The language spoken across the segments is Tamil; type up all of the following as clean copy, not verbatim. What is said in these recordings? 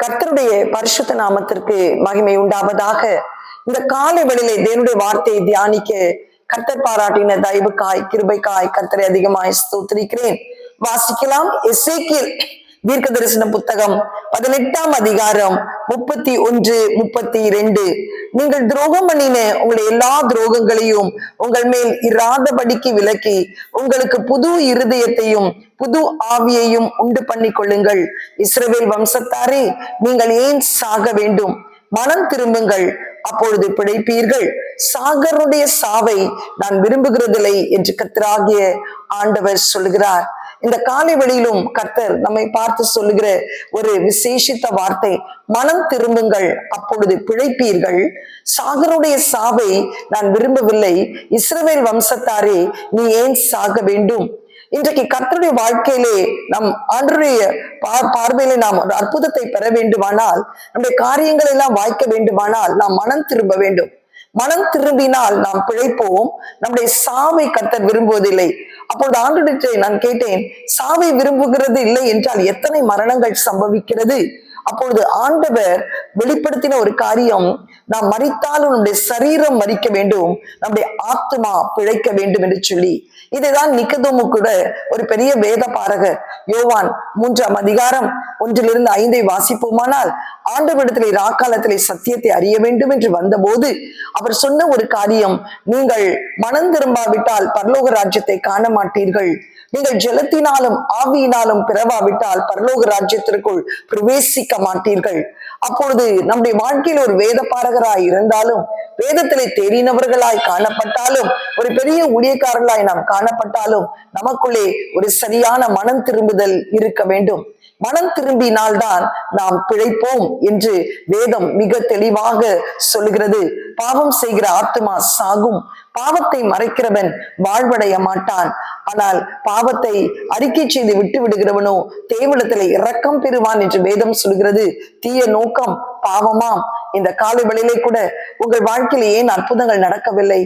கர்த்தருடைய பரிசுத்த நாமத்திற்கு மகிமை உண்டாவதாக. இந்த காலை வேளையிலே தேவனுடைய வார்த்தையை தியானிக்க கர்த்தர் பாராட்டின தயவுக்காய் கிருபைக்காய் கர்த்தரை அதிகமாய் ஸ்தோத்திரிக்கிறேன். வாசிக்கலாம். எசேக்கியேல் தீர்க்க தரிசன புத்தகம் 18ஆம் அதிகாரம் 31, 32. நீங்கள் துரோகம் பண்ணின உங்களுடைய எல்லா துரோகங்களையும் உங்கள் மேல் இராதபடிக்கு விலக்கி உங்களுக்கு புது இருதயத்தையும் புது ஆவியையும் உண்டு பண்ணி கொள்ளுங்கள். இஸ்ரவேல் வம்சத்தாரே, நீங்கள் ஏன் சாக வேண்டும்? மனம் திரும்புங்கள், அப்பொழுது பிழைப்பீர்கள். சாகருடைய சாவை நான் விரும்புகிறதில்லை என்று கர்த்தராகிய ஆண்டவர் சொல்லுகிறார். இந்த காலை வெளியிலும் கர்த்தர் நம்மை பார்த்து சொல்லுகிற ஒரு விசேஷித்த வார்த்தை, மனம் திரும்புங்கள், அப்பொழுது பிழைப்பீர்கள். சாகருடைய சாவை நான் விரும்பவில்லை. இஸ்ரவேல் வம்சத்தாரே, நீ ஏன் சாக வேண்டும்? இன்றைக்கு கர்த்தருடைய வாழ்க்கையிலே நம் ஆண்டவருடைய பார்வையிலே நாம் ஒரு அற்புதத்தை பெற வேண்டுமானால், நம்முடைய காரியங்கள் எல்லாம் வாய்க்க வேண்டுமானால் நாம் மனம் திரும்ப வேண்டும். மனம் திரும்பினால் நாம் பிழைப்போம். நம்முடைய சாவை கர்த்தர் விரும்புவதில்லை. அப்பொழுது ஆண்டவரிடத்தை நான் கேட்டேன், சாவை விரும்புகிறது இல்லை என்றால் எத்தனை மரணங்கள் சம்பவிக்கிறது? அப்பொழுது ஆண்டவர் வெளிப்படுத்தின ஒரு காரியம், நாம் மரித்தாலும் நம்முடைய சரீரம் மரிக்க வேண்டும், நம்முடைய ஆத்மா பிழைக்க வேண்டும் என்று சொல்லி. இதைதான் நிக்கதோமு கூட ஒரு பெரிய வேத பாரகர் யோவான் 3ஆம் அதிகாரம் 1-5 வாசிப்போமானால், ஆண்டவரிடத்திலே ராக்காலத்திலே சத்தியத்தை அறிய வேண்டும் என்று வந்தபோது அவர் சொன்ன ஒரு காரியம், நீங்கள் மனம் திரும்பாவிட்டால் பரலோக ராஜ்யத்தை காண மாட்டீர்கள். நீங்கள் ஜலத்தினாலும் ஆவியினாலும் பிறவாவிட்டால் பரலோக ராஜ்யத்திற்குள் பிரவேசிக்க மாட்டீர்கள். அப்பொழுது நம்முடைய வாழ்க்கையில் ஒரு வேத பாரகராய் இருந்தாலும், வேதத்திலே தேறினவர்களாய் காணப்பட்டாலும், ஒரு பெரிய ஊழியக்காரர்களாய் நாம் காணப்பட்டாலும், நமக்குள்ளே ஒரு சரியான மனம் திரும்புதல் இருக்க வேண்டும். மனம் திரும்பினால்தான் நாம் பிழைப்போம் என்று வேதம் மிக தெளிவாக சொல்லுகிறது. பாவம் செய்கிற ஆத்துமா சாகும், பாவத்தை மறைக்கிறவன் வாழ்வடைய மாட்டான். ஆனால் பாவத்தை அறிக்கை செய்து விட்டு விடுகிறவனோ தேவனிடத்திலே இரக்கம் பெறுவான் என்று வேதம் சொல்கிறது. தீய நோக்கம் பாவமாம். இந்த காலை வேளையிலே கூட உங்கள் வாழ்க்கையில் ஏன் அற்புதங்கள் நடக்கவில்லை,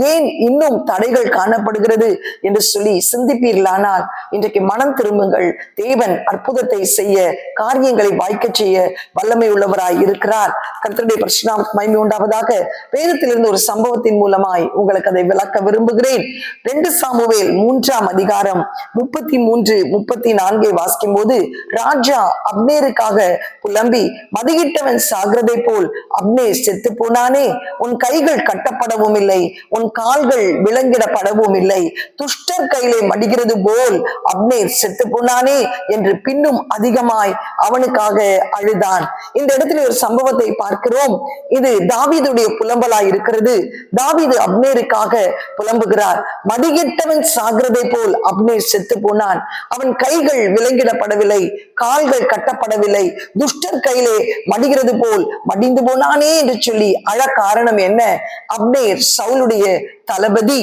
ஏன் இன்னும் தடைகள் காணப்படுகிறது என்று சொல்லி சிந்திப்பீர்களானால், இன்றைக்கு மனம் திரும்புங்கள். தேவன் அற்புதத்தை செய்ய, காரியங்களை வாய்க்க செய்ய வல்லமை உள்ளவராய் இருக்கிறார். கர்த்தருடைய பரிசுத்த மகிமை உண்டாவதாக. வேதத்திலிருந்து ஒரு சம்பவத்தின் மூலமாய் உங்களுக்கு அதை விளக்க விரும்புகிறேன். 2 சாமுவேல் 3ஆம் அதிகாரம் 33, 34 வாசிக்கும் போது, ராஜா அப்னேருக்காக புலம்பி, மதியிட்டவன் சாகிறதை போல் அப்னேர் செத்து போனானே, உன் கைகள் கட்டப்படவும் இல்லை, உன் கால்கள் விலங்கிடப்படவும் இல்லை, துஷ்டர் கையிலே மடிகிறது போல் அப்னேர் செத்து போனானே என்று பின்னும் அதிகமாய் அவனுக்காக அழுதான். இந்த இடத்துல ஒரு சம்பவத்தை பார்க்கிறோம். இது தாவீதுடைய புலம்பலாய் இருக்கிறது. தாவீது அப்னேருக்காக புலம்புகிறார். மதிகெட்டவன் சாகிறதை போல் அப்னேர் செத்து போனான், அவன் கைகள் விலங்கிடப்படவில்லை, கால்கள் கட்டப்படவில்லை, துஷ்டர் கையிலே மடிகிறது போல் மடிந்து போனானே என்று சொல்லி அழ காரணம் என்ன? அப்னேர் சவுலுடைய தளபதி.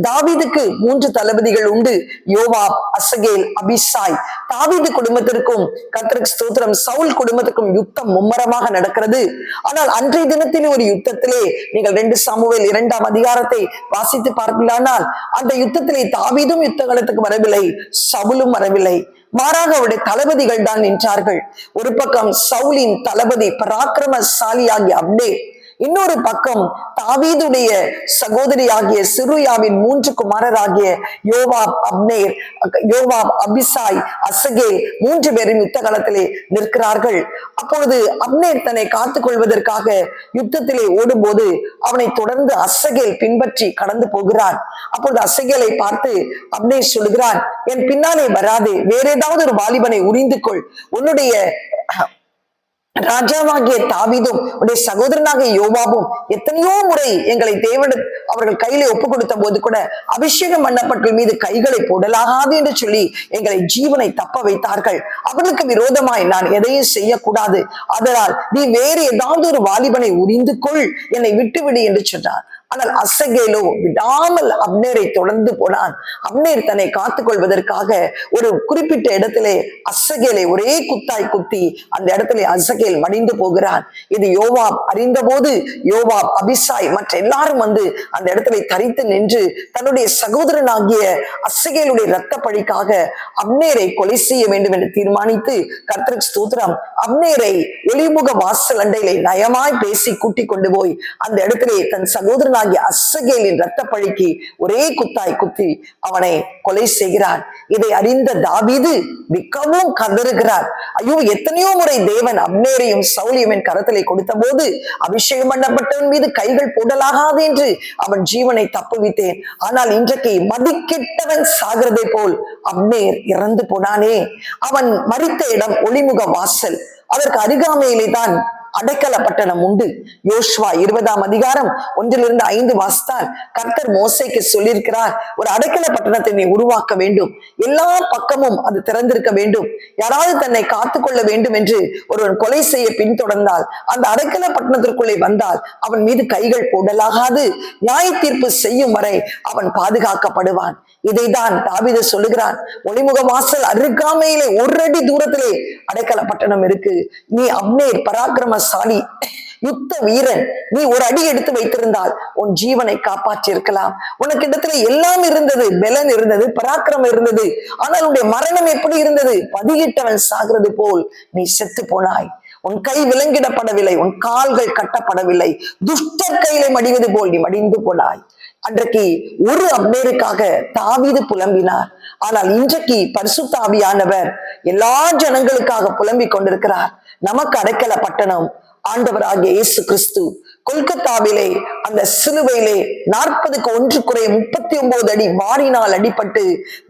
தாவீதுக்கு 3 தளபதிகள் உண்டு, யோவாப், அசகேல், அபிசாய். தாவீது குடும்பத்திற்கும் கர்த்தருக்கு ஸ்தோத்திரம், சவுல் குடும்பத்திற்கும் யுத்தம் மும்மரமாக நடக்கிறது. ஆனால் அன்றைய தினத்திலே ஒரு யுத்தத்திலே நீங்கள் 2 சாமுவேல் 2ஆம் அதிகாரத்தை வாசித்து பார்க்கலானால், அந்த யுத்தத்திலே தாவீதும் யுத்த களத்துக்கு வரவில்லை, சவுலும் வரவில்லை. மாறாக அவருடைய தளபதிகள் தான் நின்றார்கள். ஒரு பக்கம் சவுலின் தளபதி பராக்கிரமசாலியாகிய அப்னேர், இன்னொரு பக்கம் தாவீதுடைய சகோதரி ஆகிய சிறுயாவின் 3 குமாரராகிய யோவாப், அப்னேர், யோவாப், அபிசாய், அசகேல் 3 பேரும் யுத்த களத்திலே நிற்கிறார்கள். அப்பொழுது அப்னேர் தன்னை காத்துக் கொள்வதற்காக யுத்தத்திலே ஓடும்போது அவனை தொடர்ந்து அசகேல் பின்பற்றி கடந்து போகிறான். அப்பொழுது அசகேலை பார்த்து அப்னேர் சொல்லுகிறான், என் பின்னாலே வராது, வேற ஏதாவது ஒரு வாலிபனை உரிந்து கொள். உன்னுடைய ராஜாவாகிய தாவீதும் உடைய சகோதரனாகிய யோவாபும் எத்தனையோ முறை எங்களை தேவன் அவர்கள் கையிலே ஒப்பு கொடுத்த போது கூட அபிஷேகம் பண்ணப்பட்ட மீது கைகளை போடலாகாது என்று சொல்லி எங்களை ஜீவனை தப்ப வைத்தார்கள். அவர்களுக்கு விரோதமாய் நான் எதையும் செய்யக்கூடாது, அதனால் நீ வேறு ஏதாவது ஒரு வாலிபனை உரிந்து கொள், என்னை விட்டுவிடு என்று சொன்னார். ஆனால் அசகேலோ விடாமல் அப்னேரை தொடர்ந்து போனான். அப்னேர் தன்னை காத்துக் கொள்வதற்காக ஒரு குறிப்பிட்ட இடத்திலே அசகேலை ஒரே குத்தாய் குத்தி அந்த இடத்திலே அசகேல் மடிந்து போகிறான். இது யோவாப் அறிந்த போது யோவாப், அபிசாய் மற்ற எல்லாரும் வந்து அந்த இடத்திலே தரித்து நின்று தன்னுடைய சகோதரனாகிய அசகேலுடைய இரத்த பழிக்காக அப்னேரை கொலை செய்ய வேண்டும் என்று தீர்மானித்து, கர்த்தருக்கு ஸ்தோத்திரம், அப்னேரை ஒளிமுக வாசல் அண்டையிலே நயமாய் பேசி கூட்டிக் கொண்டு போய் அந்த இடத்திலே தன் சகோதரனாகிய அசகேலின் இரத்த பழிக்கு ஒரே குத்தாய் குத்தி அவனை கொலை செய்கிறான். இதை அறிந்த தாவீது மிகவும் கதறுகிறார். ஐயோ, எத்தனையோ முறை தேவன் அப்னேரையும் சவுலையும் என் கரத்திலே கொடுத்த போது அபிஷேகம் பண்ணப்பட்டவன் மீது கைகள் போடலாகாது என்று அவன் ஜீவனை தப்புவித்தேன். ஆனால் இன்றைக்கு மதிக்கெட்டவன் சாகிறதை போல் அப்னேர் இறந்து போனானே. அவன் மரித்த இடம் ஒளிமுக வாசல். அதற்கு அருகாமையிலே தான் அடைக்கல பட்டணம் உண்டு. யோசுவா 20ஆம் அதிகாரம் 1-5 வாசித்தால் கர்த்தர் மோசேக்கு சொல்லியிருக்கிறார், ஒரு அடைக்கல பட்டணத்தை நீ உருவாக்க வேண்டும், எல்லா பக்கமும் அது திறந்திருக்க வேண்டும். யாராவது தன்னை காத்துக்கொள்ள வேண்டும் என்று ஒருவன் கொலை செய்ய பின்தொடர்ந்தால், அந்த அடைக்கல பட்டணத்திற்குள்ளே வந்தால் அவன் மீது கைகள் போடலாகாது, நியாய தீர்ப்பு செய்யும் வரை அவன் பாதுகாக்கப்படுவான். இதைதான் தாவீது சொல்லுகிறான். ஒளிமுக வாசல் அருகாமையிலே 1 அடி தூரத்திலே அடைக்கல பட்டணம் இருக்கு. நீ அப்னேர் பராக்கிரமசாலி, யுத்த வீரன், நீ ஒரு அடி எடுத்து வைத்திருந்தால் உன் ஜீவனை காப்பாற்றி இருக்கலாம். உனக்கு இடத்துல எல்லாம் இருந்தது, பலன் இருந்தது, பராக்கிரமம் இருந்தது. ஆனால் உன்னுடைய மரணம் எப்படி இருந்தது? பதியிட்டவன் சாகிறது போல் நீ செத்து போனாய். உன் கை விலங்கிடப்படவில்லை, உன் கால்கள் கட்டப்படவில்லை, துஷ்டர் கையில மடிவது போல் நீ மடிந்து போனாய். அன்றைக்கு ஒரு அப்னேருக்காக தாவீது புலம்பினார். ஆனால் இன்றைக்கு பரிசுத்த ஆவியானவர் எல்லா ஜனங்களுக்காக புலம்பிக் கொண்டிருக்கிறார். நமக்கு அடைக்கல பட்டணம் ஆண்டவராகிய இயேசு கிறிஸ்து கொல்கத்தாவிலே அந்த சிலுவையிலே 40க்கு 1 குறை 39 அடி வாரினால் அடிபட்டு,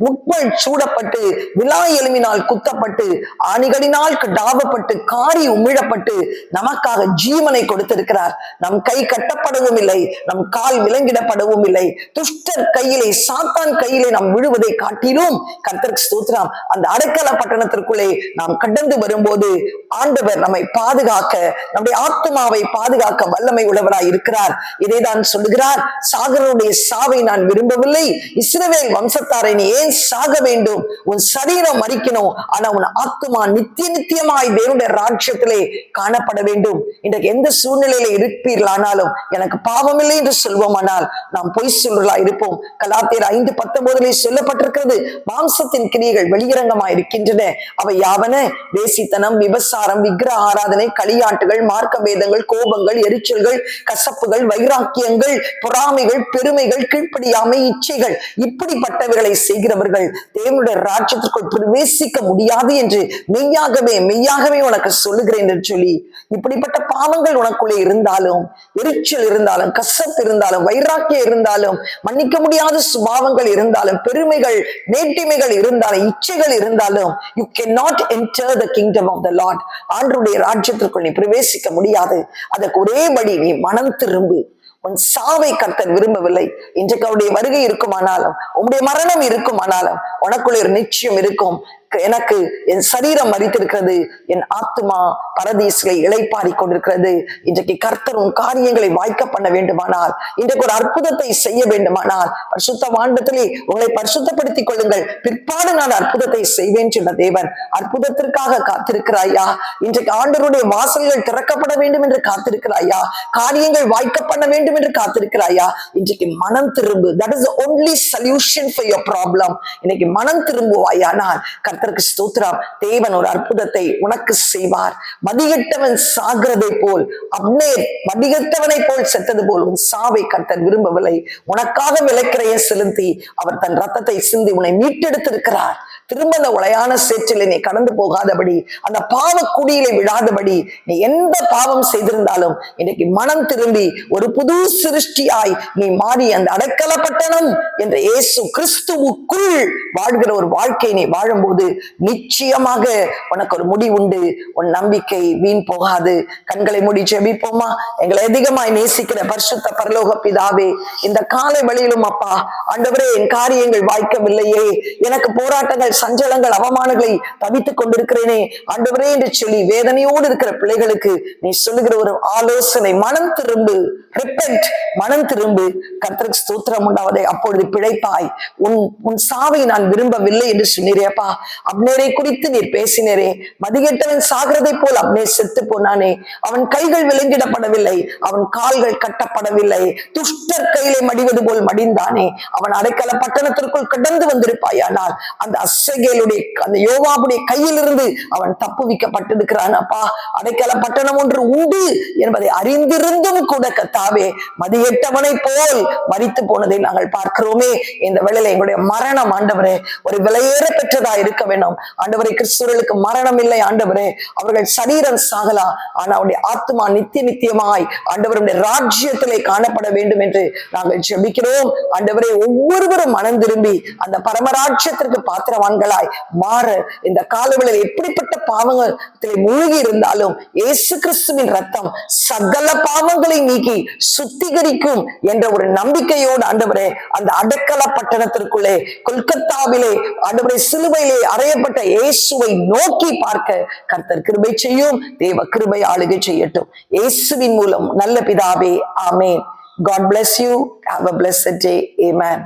முட்கள் சூடப்பட்டு, விலா எலும்பினால் குத்தப்பட்டு, ஆணிகளினால் டாவப்பட்டு, காரி உமிழப்பட்டு நமக்காக ஜீவனை கொடுத்திருக்கிறார். நம் கை கட்டப்படவும் இல்லை, நம் கால் விலங்கிடப்படவும் இல்லை. துஷ்டர் கையிலே, சாத்தான் கையிலே நாம் விழுவதை காட்டிலும் கர்த்தருக்கு ஸ்தோத்திரம், அந்த அடைக்கல பட்டணத்திற்குள்ளே நாம் கடந்து வரும்போது ஆண்டவர் நம்மை பாதுகாக்க, நம்முடைய ஆத்மாவை பாதுகாக்க வல்லமை உள்ளவராய் இருக்கிறார். இதைதான் சொல்லுகிறார், சாகருடைய சாவை நான் விரும்பவில்லை, இஸ்ரவேல் வம்சத்தாரை நீ ஏன் சாக வேண்டும்? உன் சரீரம் மரிக்கணும், ஆனா உன் ஆத்மா நித்தியமாய் தேவனுடைய ராஜ்யத்திலே காணப்பட வேண்டும். இன்றைக்கு எந்த சூழ்நிலையில இருப்பீர்களானாலும் எனக்கு பாவம் இல்லை என்று சொல்வோமானால் நாம் பொய் சொல்றா இருப்போம். கலாத்தியர் 5:19 சொல்லப்பட்டிருக்கிறது, மாம்சத்தின் கிரியைகள் வெளியரங்கமாய் இருக்கின்றன. அவை யாவன? வேசித்தனம், விபசாரம், விக்கிர ஆராதனை, களியாட்டுகள், மார்க்க பேதங்கள், கோபங்கள், எரிச்சல்கள், கசப்புகள், வைராக்கியங்கள், பொறாமைகள், பெருமைகள், கீழ்ப்படியாமை, இச்சைகள். இப்படிப்பட்டவர்களை செய்கிறவர்கள் தேவனுடைய ராஜ்யத்திற்குள் பிரவேசிக்க முடியாது என்று மெய்யாகவே உனக்கு சொல்லுகிறேன் என்று சொல்லி, இப்படிப்பட்ட பாவங்கள் உனக்குள்ளே இருந்தாலும், எரிச்சல் இருந்தாலும், கசப்பு இருந்தாலும், வைராக்கியம் இருந்தாலும், மன்னிக்க முடியாத சுபாவங்கள் இருந்தாலும், பெருமைகள், மேட்டிமைகள் இருந்தாலும், இச்சைகள் இருந்தாலும், you cannot enter the kingdom of the Lord. ஆண்டவருடைய ராஜ்யத்திற்குள் நீ பிரவேசிக்க முடியாது. அதற்கு ஒரே வழி, நீ மனம் திரும்பு. உன் சாவை கர்த்தர் விரும்பவில்லை. இன்றைக்கு அவருடைய வருகை இருக்குமானாலும், உன்னுடைய மரணம் இருக்குமானாலும் உனக்குள்ள ஒரு நிச்சயம் இருக்கும், எனக்கு என் சரீரம் மரித்திருக்கிறது, என் ஆத்மா பரதீசிலே இளைப்பாரி கொண்டிருக்கிறது. இன்றைக்கு கர்த்தர் உன் காரியங்களை வாய்க்க பண்ண வேண்டுமானால், இன்றைக்கு ஒரு அற்புதத்தை செய்ய வேண்டுமானால், பரிசுத்த வாண்டத்திலே உங்களை பரிசுத்தப்படுத்திக் கொள்ளுங்கள், பிற்பாடு நான் அற்புதத்தை செய்வேன் சொன்ன தேவன் அற்புதத்திற்காக காத்திருக்கிறாயா? இன்றைக்கு ஆண்டவருடைய வாசல்கள் திறக்கப்பட வேண்டும் என்று காத்திருக்கிறாயா? காரியங்கள் வாய்க்க பண்ண வேண்டும் என்று காத்திருக்கிறாயா? இன்றைக்கு மனம் திரும்பு. That is the only solution for your problem. இன்னைக்கு மனம் திரும்புவாயானால் கர்த்தருக்கு ஸ்தோத்திரம், தேவன் ஒரு அற்புதத்தை உனக்கு செய்வார். மதிகெட்டவன் சாகிறதை போல், அப்னேர் மதிகெட்டவனை போல் செத்தது போல் உன் சாவை கர்த்தர் விரும்பவில்லை. உனக்காக விலைக்கிறைய செலுத்தி அவர் தன் ரத்தத்தை சிந்தி உன்னை மீட்டெடுத்திருக்கிறார். திரும்ப அந்த உளையான சேற்றிலே நீ கடந்து போகாதபடி, அந்த பாவ குடியிலே விழாதபடி, நீ எந்த பாவம் செய்திருந்தாலும் இன்னைக்கு மனம் திரும்பி ஒரு புது சிருஷ்டியாய் நீ மாறி அந்த அடைக்கல பட்டணம் என்ற இயேசு கிறிஸ்துவுக்குள் வாழ்கிற ஒரு வாழ்க்கை நீ வாழும்போது நிச்சயமாக உனக்கு ஒரு முடிவு உண்டு. உன் நம்பிக்கை வீண் போகாது. கண்களை மூடி ஜெபிப்போமா? எங்களை அதிகமாய் நேசிக்கிற பரிசுத்த பரலோக பிதாவே, இந்த காலை வழியிலும் அப்பா ஆண்டவரே, என் காரியங்கள் வாய்க்கவில்லையே, எனக்கு போராட்டங்கள், சஞ்சலங்கள், அவமானங்களை தவித்துக் கொண்டிருக்கிறேனே ஆண்டவரே என்று சொல்லி வேதனையோடு இருக்கிற பிள்ளைகளுக்கு நீ சொல்லுகிற ஒரு ஆலோசனை, மனம் திரும்பு, repent, மனம் திரும்பு, கர்த்தருக்கு ஸ்தோத்திரம் உண்டாவதை, அப்பொழுது பிழைப்பாய். உன் சாவை நான் விரும்பவில்லை என்று சொன்னீரேப்பா. அப்னேரை குறித்து நீர் பேசினரே, மதிகெட்டவன் சாகிறதை போல் அப்னேர் செத்து போனானே, அவன் கைகள் விலங்கிடப்படவில்லை, அவன் கால்கள் கட்டப்படவில்லை, துஷ்டர் கையிலே மடிவது போல் மடிந்தானே, அவன் அடைக்கல பட்டணத்திற்குள் கடந்து வந்திருப்பாயானால் அந்த அசகேலுடைய அந்த யோவாபுடைய கையிலிருந்து அவன் தப்புவிக்கப்பட்டிருக்கிறான். அப்பா, அடைக்கல பட்டணம் ஒன்று உண்டு என்பதை அறிந்திருந்தும் கூட கர்த்தாவே, மதியெட்டவனை போல் மரித்து போனதை நாங்கள் பார்க்கிறோமே. இந்த வேளையில எங்களுடைய மரணம் ஆண்டவரே ஒரு விலையேற பெற்றதா இருக்க வேண்டும் ஆண்டவரே. கிறிஸ்துவர்களுக்கு மரணம் இல்லை ஆண்டவரே, அவர்கள் சரீரம் சாகலாம், ஆனா அவருடைய ஆத்மா நித்தியமாய் ஆண்டவருடைய ராஜ்யத்திலே காணப்பட வேண்டும் என்று நாங்கள் ஜெபிக்கிறோம் ஆண்டவரே. ஒவ்வொருவரும் மனம் திரும்பி அந்த பரமராஜ்யத்திற்கு பாத்திரவான்களாய் மாற இந்த காலவெளியில் எப்படிப்பட்ட பாவங்களில் மூழ்கி இருந்தாலும் இயேசு கிறிஸ்துவின் ரத்தம் சகல பாவங்களை நீக்கி சுத்திகரிக்கும் என்ற ஒரு நம்பிக்கையோடு ஆண்டவரே அந்த அடைக்கல பட்டணத்திற்குள்ளே கொல்கத்தாவிலே ஆண்டவரே சிலுவையிலே அறையப்பட்ட இயேசுவை நோக்கி பார்க்க கர்த்தர் கிருபை செய்யும். தேவ கிருபை ஆளுகை செய்யட்டும் இயேசுவின் மூலம் நல்ல பிதாவே, ஆமென். God bless you. Have a blessed day. Amen.